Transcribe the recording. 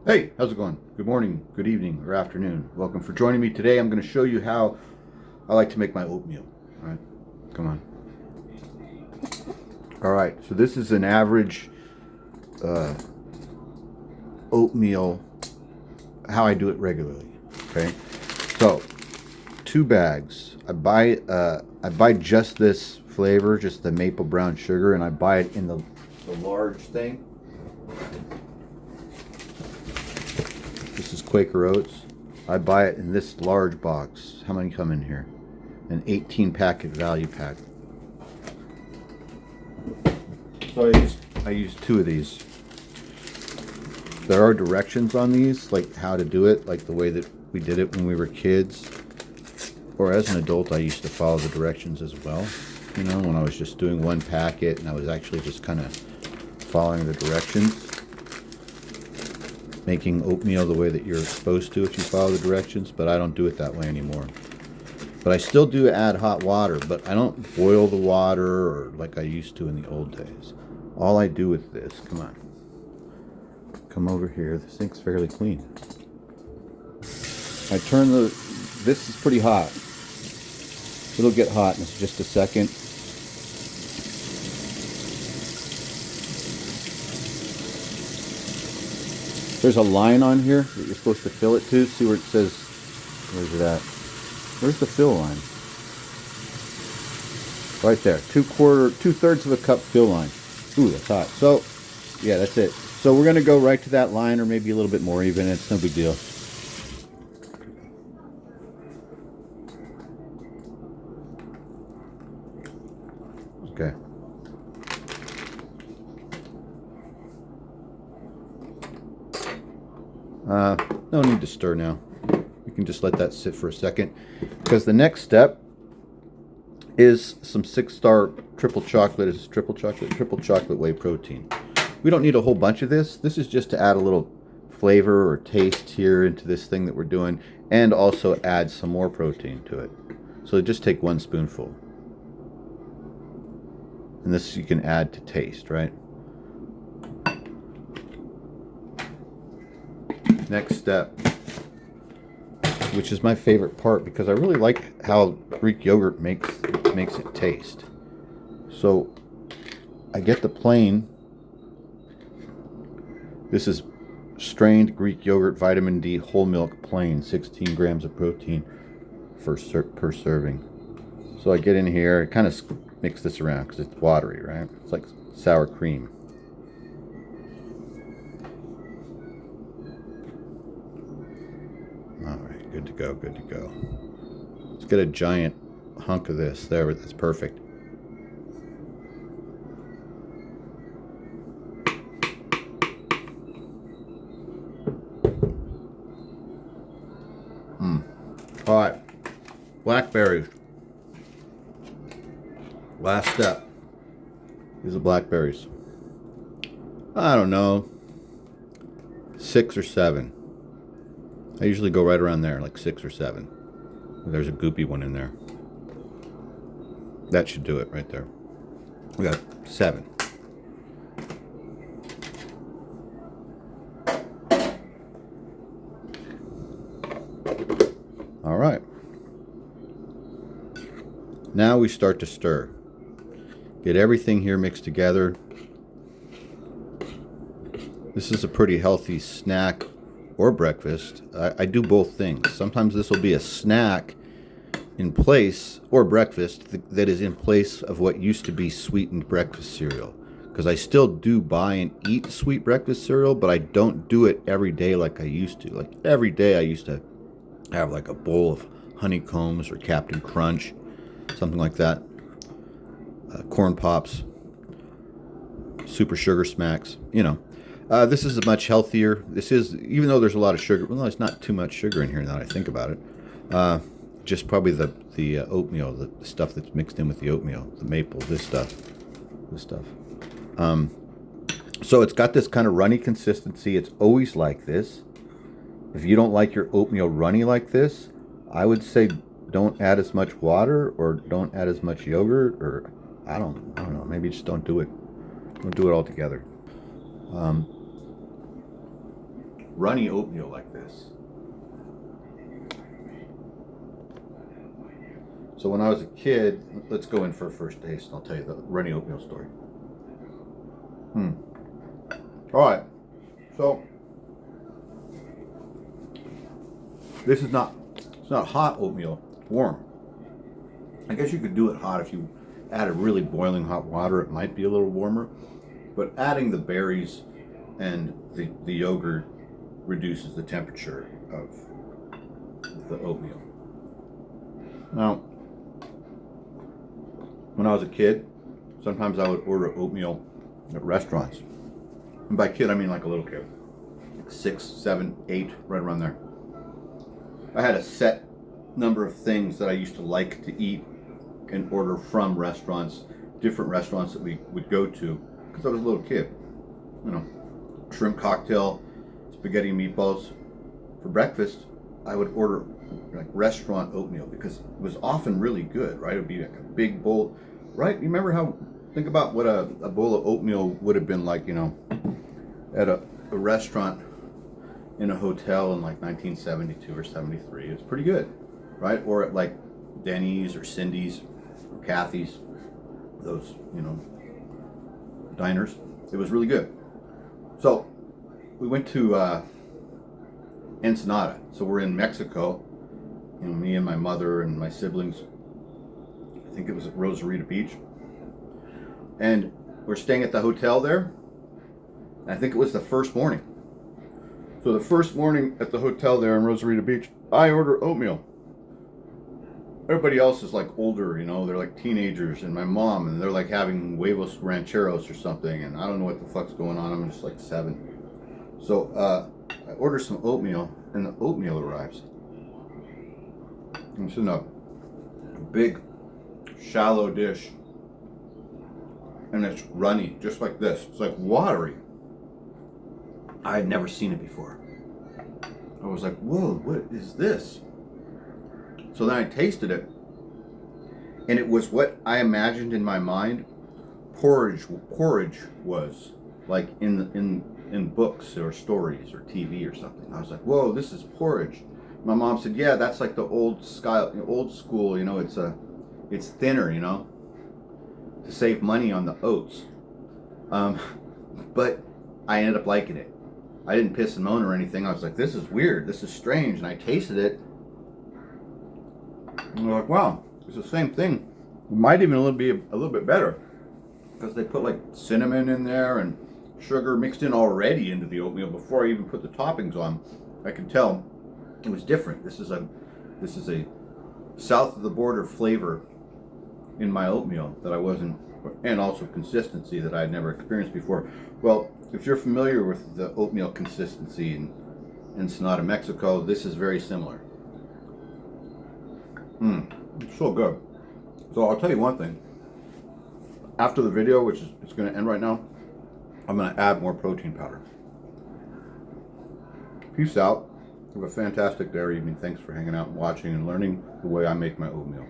Hey, how's it going? Good morning, good evening, or afternoon. Welcome for joining me today. I'm going to show you how I like to make my oatmeal. All right, come on. All right, so this is an average uh, oatmeal, how I do it regularly. Okay, so 2 bags. I buy just this flavor, just the maple brown sugar, and I buy it in the large thing. This is Quaker Oats. I buy it in this large box. How many come in here? An 18 packet value pack. So I use 2 of these. There are directions on these, like how to do it, like the way that we did it when we were kids. Or as an adult, I used to follow the directions as well. You know, when I was just doing 1 packet and I was actually just kind of following the directions. Making oatmeal the way that you're supposed to if you follow the directions, but I don't do it that way anymore. But I still do add hot water, but I don't boil the water or like I used to in the old days. All I do with this, come over here, the sink's fairly clean. I turn this is pretty hot. It'll get hot in just a second. There's a line on here that you're supposed to fill it to. See where it says, where's it at? Where's the fill line? Right there, 2/3 of a cup fill line. Ooh, that's hot. So, yeah, that's it. So we're gonna go right to that line, or maybe a little bit more even. It's no big deal. Okay. No need to stir now. You can just let that sit for a second, because the next step is some 6-star triple chocolate. Is triple chocolate whey protein. We don't need a whole bunch of this. This is just to add a little flavor or taste here into this thing that we're doing, and also add some more protein to it. So just take 1 spoonful. And this you can add to taste, right? Next step, which is my favorite part because I really like how Greek yogurt makes it taste. So I get the plain. This is strained Greek yogurt, vitamin D, whole milk, plain, 16 grams of protein per serving. So I get in here, I kind of mix this around because it's watery, right? It's like sour cream. Alright, good to go, good to go. Let's get a giant hunk of this. There, that's perfect. Alright, blackberries. Last step. These are blackberries. I don't know, 6 or 7. I usually go right around there, like 6 or 7. There's a goopy one in there. That should do it right there. We got 7. All right. Now we start to stir. Get everything here mixed together. This is a pretty healthy snack or breakfast. I do both things. Sometimes this will be a snack in place, or breakfast that is in place of what used to be sweetened breakfast cereal. Because I still do buy and eat sweet breakfast cereal, but I don't do it every day like I used to. Like every day I used to have like a bowl of honeycombs or Captain Crunch, something like that. Corn Pops, Super Sugar Smacks, you know. This is much healthier. This is, even though there's a lot of sugar, well, there's not too much sugar in here now that I think about it. Just probably the oatmeal, the stuff that's mixed in with the oatmeal, the maple, this stuff. So it's got this kind of runny consistency. It's always like this. If you don't like your oatmeal runny like this, I would say don't add as much water or don't add as much yogurt, or I don't know. Maybe just don't do it. Don't do it all together. runny oatmeal like this. So when I was a kid, let's go in for a first taste and I'll tell you the runny oatmeal story. All right, so this is not, it's not hot oatmeal, it's warm. I guess you could do it hot if you added really boiling hot water, it might be a little warmer, but adding the berries and the yogurt reduces the temperature of the oatmeal. Now, when I was a kid, sometimes I would order oatmeal at restaurants. And by kid, I mean like a little kid. 6, 7, 8, right around there. I had a set number of things that I used to like to eat and order from restaurants, different restaurants that we would go to, because I was a little kid. You know, shrimp cocktail, spaghetti and meatballs. For breakfast, I would order like restaurant oatmeal because it was often really good, right? It would be like a big bowl, right? You remember how, think about what a bowl of oatmeal would have been like, you know, at a restaurant in a hotel in like 1972 or 73. It's pretty good, right? Or at like Denny's or Cindy's or Kathy's, those, you know, diners. It was really good. So we went to Ensenada. So we're in Mexico, you know, me and my mother and my siblings. I think it was at Rosarita Beach. And we're staying at the hotel there. And I think it was the first morning. So the first morning at the hotel there in Rosarita Beach, I order oatmeal. Everybody else is like older, you know, they're like teenagers, and my mom, and they're like having huevos rancheros or something, and I don't know what the fuck's going on. I'm just like 7. So I order some oatmeal, and the oatmeal arrives. It's in a big, shallow dish, and it's runny, just like this. It's like watery. I had never seen it before. I was like, whoa, what is this? So then I tasted it, and it was what I imagined in my mind porridge was, like in books or stories or TV or something. I was like, whoa, this is porridge. My mom said, yeah, that's like the old school, you know, it's thinner, you know, to save money on the oats. But I ended up liking it. I didn't piss and moan or anything. I was like, this is weird, this is strange, and I tasted it. And we're like, wow, it's the same thing. It might even be a little bit better because they put like cinnamon in there and sugar mixed in already into the oatmeal before I even put the toppings on. I could tell it was different. This is a south of the border flavor in my oatmeal that I wasn't, and also consistency that I had never experienced before. Well, if you're familiar with the oatmeal consistency in Ensenada, Mexico, this is very similar. It's so good. So I'll tell you one thing. After the video, which is it's going to end right now, I'm going to add more protein powder. Peace out. Have a fantastic day or evening. Thanks for hanging out and watching and learning the way I make my oatmeal.